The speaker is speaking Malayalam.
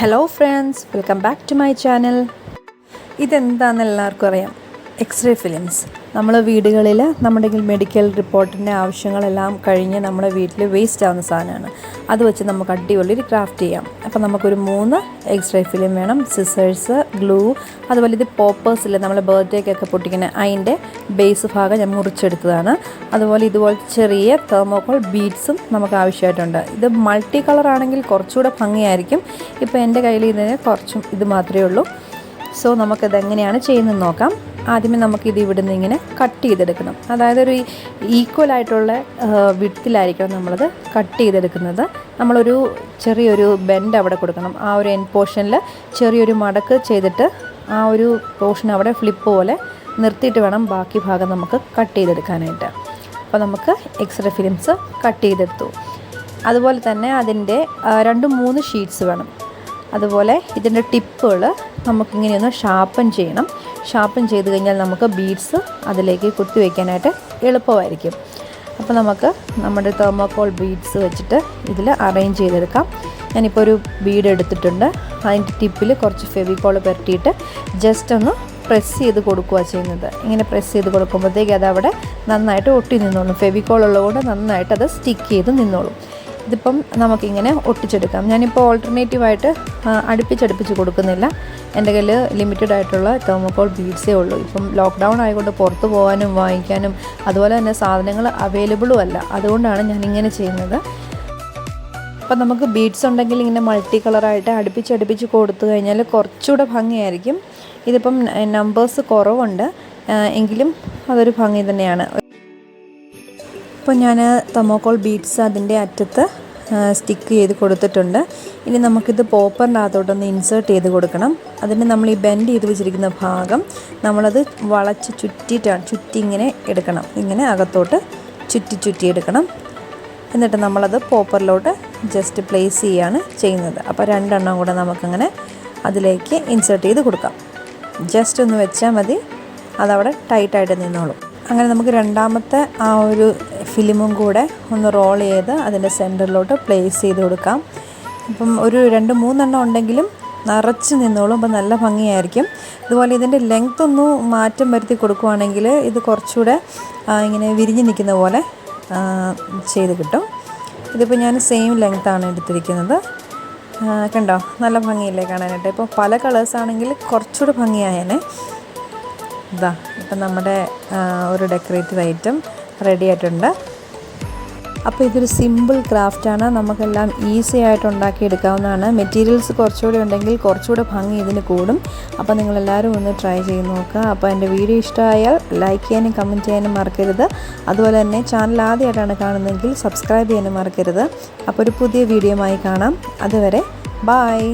Hello friends, welcome back to my channel. ഇതെന്താണെന്ന് എല്ലാവർക്കും അറിയാം. X-ray films. നമ്മൾ വീടുകളിൽ നമ്മുടെ മെഡിക്കൽ റിപ്പോർട്ടിൻ്റെ ആവശ്യങ്ങളെല്ലാം കഴിഞ്ഞ് നമ്മുടെ വീട്ടിൽ വേസ്റ്റ് ആവുന്ന സാധനമാണ്. അത് വെച്ച് നമുക്ക് അടിപൊളി ഒരു ക്രാഫ്റ്റ് ചെയ്യാം. അപ്പോൾ നമുക്കൊരു 3 എക്സ്റേ ഫിലിം വേണം, സിസേഴ്സ്, ഗ്ലൂ, അതുപോലെ ഇത് പോപ്പേഴ്സിൽ നമ്മൾ ബർത്ത്ഡേക്കൊക്കെ പൊട്ടിക്കുന്ന അതിൻ്റെ ബേസ് ഭാഗം ഞാൻ മുറിച്ചെടുത്തതാണ്. അതുപോലെ ഇതുപോലത്തെ ചെറിയ തെർമോക്കോൾ ബീഡ്സും നമുക്ക് ആവശ്യമായിട്ടുണ്ട്. ഇത് മൾട്ടി കളർ ആണെങ്കിൽ കുറച്ചുകൂടെ ഭംഗിയായിരിക്കും. ഇപ്പോൾ എൻ്റെ കയ്യിൽ ഇതിന് കുറച്ചും ഇത് മാത്രമേ ഉള്ളൂ. സോ നമുക്കിത് എങ്ങനെയാണ് ചെയ്യുന്നതെന്ന് നോക്കാം. ആദ്യമേ നമുക്കിത് ഇവിടുന്ന് ഇങ്ങനെ കട്ട് ചെയ്തെടുക്കണം. അതായത് ഒരു ഈക്വലായിട്ടുള്ള വിഡ്ത്തിലായിരിക്കണം നമ്മളത് കട്ട് ചെയ്തെടുക്കുന്നത്. നമ്മളൊരു ചെറിയൊരു ബെൻഡ് അവിടെ കൊടുക്കണം. ആ ഒരു എൻഡ് പോർഷനിൽ ചെറിയൊരു മടക്ക് ചെയ്തിട്ട് ആ ഒരു പോർഷൻ അവിടെ ഫ്ലിപ്പ് പോലെ നിർത്തിയിട്ട് വേണം ബാക്കി ഭാഗം നമുക്ക് കട്ട് ചെയ്തെടുക്കാനായിട്ട്. അപ്പോൾ നമുക്ക് എക്സ്റേ ഫിലിംസ് കട്ട് ചെയ്തെടുത്തു. അതുപോലെ തന്നെ അതിൻ്റെ 2-3 ഷീറ്റ്സ് വേണം. അതുപോലെ ഇതിൻ്റെ ടിപ്പുകൾ നമുക്കിങ്ങനെയൊന്ന് ഷാർപ്പൻ ചെയ്യണം. ഷാർപ്പൻ ചെയ്ത് കഴിഞ്ഞാൽ നമുക്ക് ബീഡ്സ് അതിലേക്ക് കുത്തി വയ്ക്കാനായിട്ട് എളുപ്പമായിരിക്കും. അപ്പോൾ നമുക്ക് നമ്മുടെ തെർമോക്കോൾ ബീഡ്സ് വെച്ചിട്ട് ഇതിൽ അറേഞ്ച് ചെയ്തെടുക്കാം. ഞാനിപ്പോൾ ഒരു ബീഡ് എടുത്തിട്ടുണ്ട്. അതിൻ്റെ ടിപ്പിൽ കുറച്ച് ഫെവിക്കോൾ പുരട്ടിയിട്ട് ജസ്റ്റ് ഒന്ന് പ്രസ് ചെയ്ത് കൊടുക്കുക ചെയ്യുന്നത്. ഇങ്ങനെ പ്രസ് ചെയ്ത് കൊടുക്കുമ്പോഴത്തേക്ക് അതവിടെ നന്നായിട്ട് ഒട്ടി നിന്നോളും. ഫെവിക്കോൾ ഉള്ളതുകൊണ്ട് നന്നായിട്ട് അത് സ്റ്റിക്ക് ചെയ്ത് നിന്നോളും. ഇതിപ്പം നമുക്കിങ്ങനെ ഒട്ടിച്ചെടുക്കാം. ഞാനിപ്പോൾ ഓൾട്ടർനേറ്റീവായിട്ട് അടുപ്പിച്ചടുപ്പിച്ച് കൊടുക്കുന്നില്ല. എൻ്റെ കയ്യിൽ ലിമിറ്റഡ് ആയിട്ടുള്ള തെർമോക്കോൾ ബീഡ്സേ ഉള്ളൂ. ഇപ്പം ലോക്ക്ഡൗൺ ആയതുകൊണ്ട് പുറത്ത് പോകാനും വാങ്ങിക്കാനും അതുപോലെ തന്നെ സാധനങ്ങൾ അവൈലബിളും അല്ല. അതുകൊണ്ടാണ് ഞാനിങ്ങനെ ചെയ്യുന്നത്. അപ്പം നമുക്ക് ബീഡ്സ് ഉണ്ടെങ്കിൽ ഇങ്ങനെ മൾട്ടി കളറായിട്ട് അടുപ്പിച്ചടുപ്പിച്ച് കൊടുത്തു കഴിഞ്ഞാൽ കുറച്ചുകൂടെ ഭംഗിയായിരിക്കും. ഇതിപ്പം നമ്പേഴ്സ് കുറവുണ്ട്, എങ്കിലും അതൊരു ഭംഗി തന്നെയാണ്. ഇപ്പോൾ ഞാൻ തെർമോക്കോൾ ബീഡ്സ് അതിൻ്റെ അറ്റത്ത് സ്റ്റിക്ക് ചെയ്ത് കൊടുത്തിട്ടുണ്ട്. ഇനി നമുക്കിത് പോപ്പറിൻ്റെ അകത്തോട്ടൊന്ന് ഇൻസേർട്ട് ചെയ്ത് കൊടുക്കണം. അതിന് നമ്മൾ ഈ ബെൻഡ് ചെയ്ത് വെച്ചിരിക്കുന്ന ഭാഗം നമ്മളത് വളച്ച് ചുറ്റി ഇങ്ങനെ എടുക്കണം. ഇങ്ങനെ അകത്തോട്ട് ചുറ്റി എടുക്കണം. എന്നിട്ട് നമ്മളത് പോപ്പറിലോട്ട് ജസ്റ്റ് പ്ലേസ് ചെയ്യുകയാണ് ചെയ്യുന്നത്. അപ്പോൾ 2 എണ്ണം കൂടെ നമുക്കങ്ങനെ അതിലേക്ക് ഇൻസേർട്ട് ചെയ്ത് കൊടുക്കാം. ജസ്റ്റ് ഒന്ന് വെച്ചാൽ മതി, അതവിടെ ടൈറ്റായിട്ട് നിന്നോളും. അങ്ങനെ നമുക്ക് രണ്ടാമത്തെ ആ ഒരു ഫിലിമും കൂടെ ഒന്ന് റോൾ ചെയ്ത് അതിൻ്റെ സെൻറ്ററിലോട്ട് പ്ലേസ് ചെയ്ത് കൊടുക്കാം. ഇപ്പം ഒരു 2-3 എണ്ണം ഉണ്ടെങ്കിലും നിറച്ച് നിന്നോളും. അപ്പം നല്ല ഭംഗിയായിരിക്കും. അതുപോലെ ഇതിൻ്റെ ലെങ്ത് ഒന്ന് മാറ്റം വരുത്തി കൊടുക്കുകയാണെങ്കിൽ ഇത് കുറച്ചുകൂടെ ഇങ്ങനെ വിരിഞ്ഞ് നിൽക്കുന്ന പോലെ ചെയ്ത് കിട്ടും. ഇതിപ്പോൾ ഞാൻ സെയിം ലെങ്ത്താണ് എടുത്തിരിക്കുന്നത്. കണ്ടോ, നല്ല ഭംഗിയില്ലേ കാണാനായിട്ട്. ഇപ്പോൾ പല കളേഴ്സാണെങ്കിൽ കുറച്ചുകൂടെ ഭംഗിയായേനെ. ഇതാ ഇപ്പം നമ്മുടെ ഒരു ഡെക്കറേറ്റീവ് ഐറ്റം റെഡി ആയിട്ടുണ്ട്. അപ്പോൾ ഇതൊരു സിമ്പിൾ ക്രാഫ്റ്റാണ്. നമുക്കെല്ലാം ഈസി ആയിട്ട് ഉണ്ടാക്കിയെടുക്കാവുന്നതാണ്. മെറ്റീരിയൽസ് കുറച്ചുകൂടി ഉണ്ടെങ്കിൽ കുറച്ചുകൂടെ ഭംഗി ഇതിന് കൂടും. അപ്പോൾ നിങ്ങളെല്ലാവരും ഒന്ന് ട്രൈ ചെയ്ത് നോക്കുക. അപ്പോൾ എൻ്റെ വീഡിയോ ഇഷ്ടമായാൽ ലൈക്ക് ചെയ്യാനും കമൻറ്റ് ചെയ്യാനും മറക്കരുത്. അതുപോലെ തന്നെ ചാനൽ ആദ്യമായിട്ടാണ് കാണുന്നതെങ്കിൽ സബ്സ്ക്രൈബ് ചെയ്യാനും മറക്കരുത്. അപ്പോൾ ഒരു പുതിയ വീഡിയോയുമായി കാണാം. അതുവരെ ബായ്.